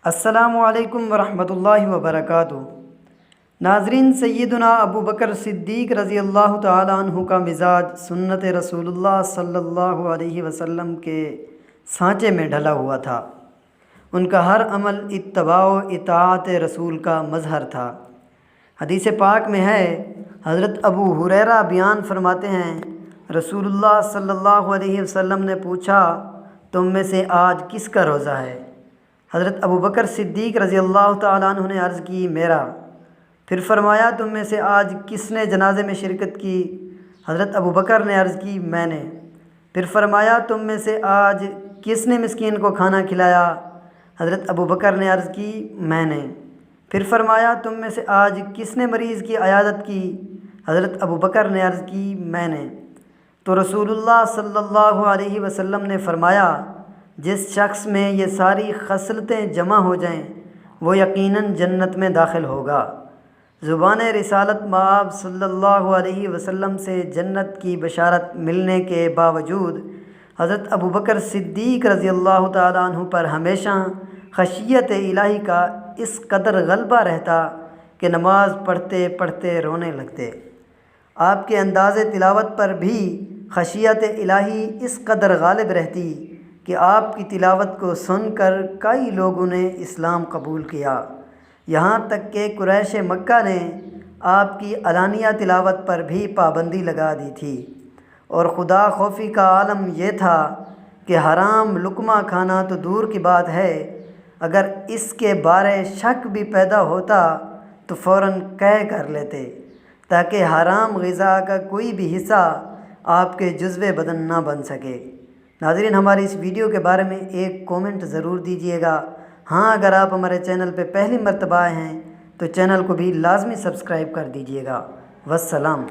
السلام علیکم ورحمۃ اللہ وبرکاتہ۔ ناظرین، سیدنا ابو بکر صدیق رضی اللہ تعالیٰ عنہ کا مزاج سنت رسول اللہ صلی اللہ علیہ وسلم کے سانچے میں ڈھلا ہوا تھا۔ ان کا ہر عمل اتباع و اطاعت رسول کا مظہر تھا۔ حدیث پاک میں ہے، حضرت ابو ہریرہ بیان فرماتے ہیں، رسول اللہ صلی اللہ علیہ وسلم نے پوچھا، تم میں سے آج کس کا روزہ ہے؟ حضرت ابو بکر صدیق رضی اللہ تعالیٰ عنہ نے عرض کی، میرا۔ پھر فرمایا، تم میں سے آج کس نے جنازے میں شرکت کی؟ حضرت ابو بکر نے عرض کی، میں نے۔ پھر فرمایا، تم میں سے آج کس نے مسکین کو کھانا کھلایا؟ حضرت ابو بکر نے عرض کی، میں نے۔ پھر فرمایا، تم میں سے آج کس نے مریض کی عیادت کی؟ حضرت ابو بکر نے عرض کی، میں نے۔ تو رسول اللہ صلی اللہ علیہ وسلم نے فرمایا، جس شخص میں یہ ساری خصلتیں جمع ہو جائیں وہ یقیناً جنت میں داخل ہوگا۔ زبان رسالت مآب صلی اللہ علیہ وسلم سے جنت کی بشارت ملنے کے باوجود حضرت ابو بکر صدیق رضی اللہ تعالیٰ عنہ پر ہمیشہ خشیت الہی کا اس قدر غلبہ رہتا کہ نماز پڑھتے پڑھتے رونے لگتے۔ آپ کے انداز تلاوت پر بھی خشیت الہی اس قدر غالب رہتی کہ آپ کی تلاوت کو سن کر کئی لوگوں نے اسلام قبول کیا، یہاں تک کہ قریش مکہ نے آپ کی علانیہ تلاوت پر بھی پابندی لگا دی تھی۔ اور خدا خوفی کا عالم یہ تھا کہ حرام لقمہ کھانا تو دور کی بات ہے، اگر اس کے بارے شک بھی پیدا ہوتا تو فوراً قے کر لیتے تاکہ حرام غذا کا کوئی بھی حصہ آپ کے جزو بدن نہ بن سکے۔ ناظرین، ہماری اس ویڈیو کے بارے میں ایک کومنٹ ضرور دیجیے گا۔ ہاں، اگر آپ ہمارے چینل پہ پہلی مرتبہ آئے ہیں تو چینل کو بھی لازمی سبسکرائب کر دیجیے گا۔ والسلام۔